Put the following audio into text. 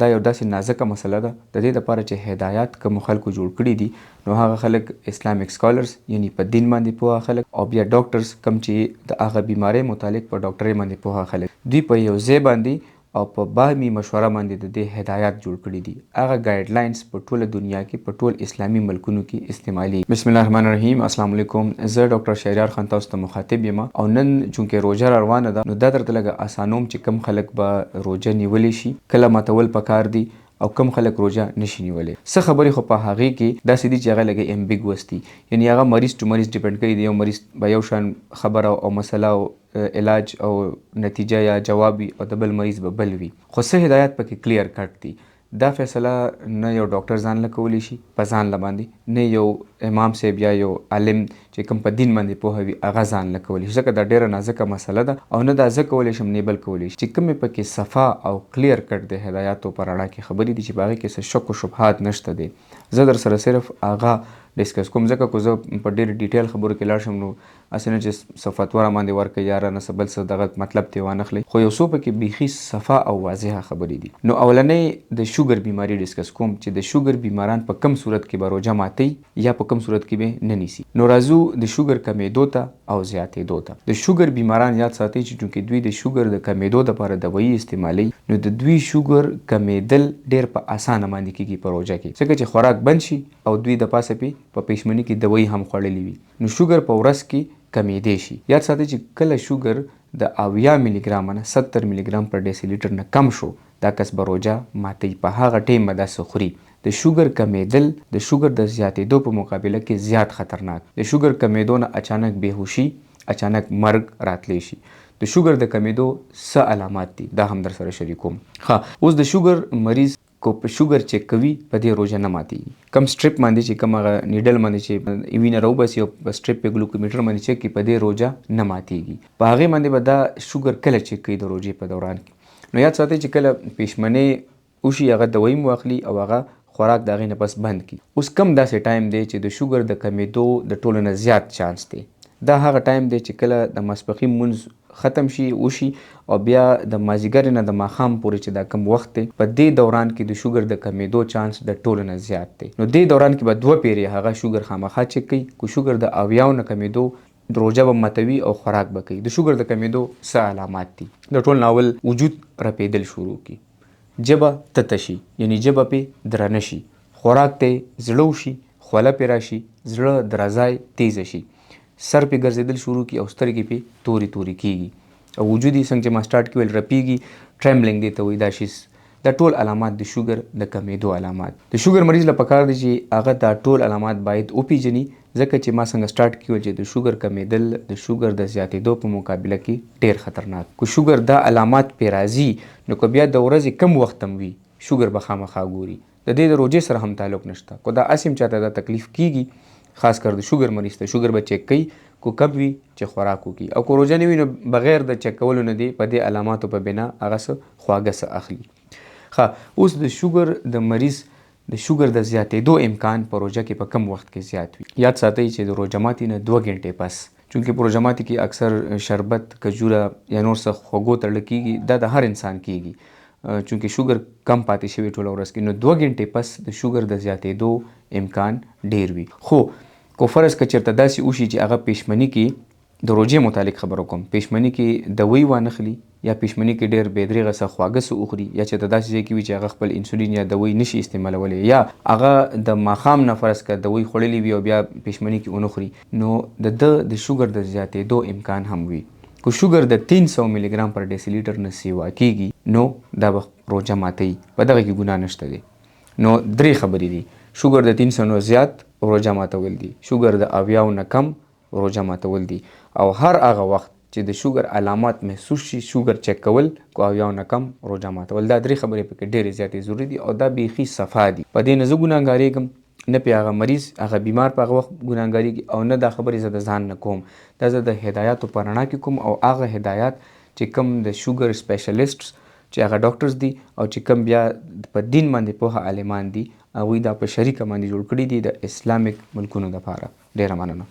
دا یو داسې نازکه مسله ده د دې دپاره چې هدایات کوم خلکو جوړ کړي دي نو هغه خلک اسلامیک سکالرز یعنی په دین باندې پوهه خلک او بیا ډاکټرز کم چې د هغه بیمارۍ متعلق په ډاکټرۍ باندې پوهه خلک دوی په یو ځای باندې او په باهمي مشوره باندې د دې هدایات جوړ کړي دي. هغه ګایډ لاینز په ټوله دنیا کې په ټول اسلامي ملکونو کې استعمالي. بسم الله الرحمن الرحیم. السلام علیکم. زه ډاکټر شهریار خان تاسو ته مخاطب یم او نن چونکې روژه روانه ده نو دا درته لږه اسانوم چې کم خلک به روژه نیولی شي کله ماتول پکار دي او کم خلک روژه نشي نیولی. څه خبرې خو په هغې کې داسې دي چې هغه لږه امبیګوس دي یعنی هغه مریض ټو مریض ډیپنډ کوي. د یو مریض به یو شان خبره او مسله او علاج او نتیجه یا جواب وي او د بل مریض به بل وي. خو څه هدایات پکې کلیر کټ دي. دا فیصله نه یو ډاکټر ځان له کولی شي په ځان له باندې نه یو امام صاحب یا یو عالم چې کوم په دین باندې پوهه وي هغه ځان له کولی شي ځکه دا ډیره نازکه مسله ده او نه دا زه کولی شم نه بل کولی شي چې کومې پکې صفا او کلیر کټ د هدایاتو په رڼا کې خبرې دي چې په هغې کې څه شک و شبهات نشته دی. زه در سره صرف هغه ډسکس کوم ځکه کو زه په ډېر ډیټیل خبرو کې لاړ شم نو هسې نه چې څه فتوا راباندې ورکړئ یا رانه څه بل څه دغه مطلب ترې وانخلئ خو یو څو پکې بیخي صفا او واضحه خبرې دي. نو اولنۍ د شوګر بیماري ډسکس کوم چې د شوګر بیماران په کم صورت کې به روژه ماتوي یا په کم صورت کې به نه نیسي. نو راځو د شوګر کمیدو ته او زیاتېدو ته. د شوګر بیماران یاد ساتئ چې چونکې دوی د شوګر د کمیدو دپاره دوایي استعمالوي نو د دوی شوګر کمیدل ډېر په اسانه باندې کېږي په روژه کې ځکه چې خوراک بند شي او دوی د پاسه پې په پیشمني کې دوایي هم خوړلي وي نو شوګر په ورځ کې کمیدی شي. یاد ساتئ چې کله شوګر د 80 ملي ګرام نه 70 ملي ګرام پر ډیسی لیټر نه کم شو دا کس به روژه ماتوي. په هغه ټیم به داسې خوري. د شوګر کمیدل د شوګر د زیاتېدو په مقابله کې زیات خطرناک. د شوګر کمیدو نه اچانک بېهوشي اچانک مرګ راتلی شي. د شوګر د کمیدو څه علامات دي دا هم در سره شریکوم. اوس د شوګر مریض کو په شوګر چیک کوي په دې روژه نه ماتېږي. کم سټریپ باندې چې کوم هغه نیډل باندې چې وینه راوباسي او په سټریپ په ګلوکومیټر باندې چیک کوي په دې روژه نه ماتېږي. په هغې باندې به دا شوګر کله چیک کوي د روژې په دوران کې. نو یاد ساتئ چې کله پیشمنۍ وشي هغه دوایي مو اخلي او هغه خوراک د هغې نه پس بند کړي. اوس کم داسې ټایم دی چې د شوګر د کمیدو د ټولو نه زیات چانس دی. دا هغه ټایم دی چې کله د ماسپښین مونځ ختم شي وشي او بیا د مازدیګر نه د ماښام پورې چې دا کم وخت دی په دې دوران کې د شوګر د کمیدو چانس د ټولو نه زیات دی. نو دې دوران کې به 2 پیرې هغه شوګر خامخا چک کوي. کو شوګر د 80 نه کمیدو روژه به ماتوي او خوراک به کوي. د شوګر د کمیدو څه علامات دي؟ د ټول ناول وجود رپېدل شروع کی، ژبه تته شي یعنی ژبه پې درنه شي، خوراک ته زړه وشي، خوله پې راشي، زړه درزای تیزه شي، سر پې ګرځېدل شروع کی او سترګې پې تورې تورې کېږي او وجود یې څنګه چې ما سټارټ کې ویل رپېږي ټریمبلنګ دې ته وایي دا شي. دا ټول علامات د شوګر د کمیدو علامات. د شوګر مریض له پکار دی چې هغه دا ټول علامات باید وپېژني ځکه چې ما څنګه سټارټ کې ویل چې د شوګر کمیدل د شوګر د زیاتېدو په مقابله کې ډېر خطرناک. کو شوګر دا علامات پې راځي نو که بیا د ورځې کم وخت هم وي شوګر به خامخا ګوري. د دې د روژې سره هم تعلق نشته. کو دا اسیم چاته دا تکلیف کېږي خاص کر د شوګر مریض ته شوګر به چیک کوي کو کم وي چې خوراک وکړي او که روژه نه وي نو بغیر د چیک کولو نه دی په دې علاماتو په بنا هغه څه خواږه څه اخلي. اوس د شوګر د مریض د شوګر د زیاتېدو امکان په روژه کې په کم وخت کې زیات وي. یاد ساتئ چې د روژه ماتي نه 2 غنټې پس چونکې په روژه ماتي کې اکثر شربت کجوره یا نور څه خوږو تړل کېږي دا د هر انسان کېږي چونکې شوګر کم پاتې شوي ټوله ورځ کې نو 2 غنټې پس د شوګر د زیاتېدو امکان ډېر وي. خو کو فرض که چېرته داسې وشي چې هغه پیشمني کې د روژې متعلق خبرو کوم پیشمني کې دوایي وانخلي یا پیشمني کې ډېر بېدریغه څه خواږه څه وخوري یا چې داسې ځای کې وي چې هغه خپل انسولین یا دوایي نشي استعمالولی یا هغه د ماښام نه فرض که دوایي خوړلي وي او بیا پیشمني کې ونه خوري نو د شوګر د زیاتېدو امکان هم وي. کو شوګر د 300 ملي ګرام پر ډیسی لیټر نه سیوا کېږي نو دا به روژه ماتوي. په دغه کې ګناه نشته دی. نو 3 خبرې دي. شوګر د 300 نه زیات روژه ماتول دي، شوګر د 80 نه کم روژه ماتول دي او هر هغه وخت چې د شوګر علامات محسوس شي شوګر چیک کول کو 80 نه کم روژه ماتول. دا 3 خبرې پکې ډېرې زیاتې ضروري دي او دا بیخي صفا دي. په دې نه زه ګناهګارېږم نه پې هغه مریض هغه بیمار په هغه وخت ګناهګارېږي او نه دا خبرې زه د ځان نه کوم. دا زه د هدایاتو په رڼا کې کوم او هغه هدایات چې کوم د شوګر سپیشلیسټس چې هغه ډاکټرز دي او چې کوم بیا په دین باندې پوهه عالمان دي هغوی دا په شریکه باندې جوړ کړي دي د اسلامیک ملکونو دپاره. ډېره مننه.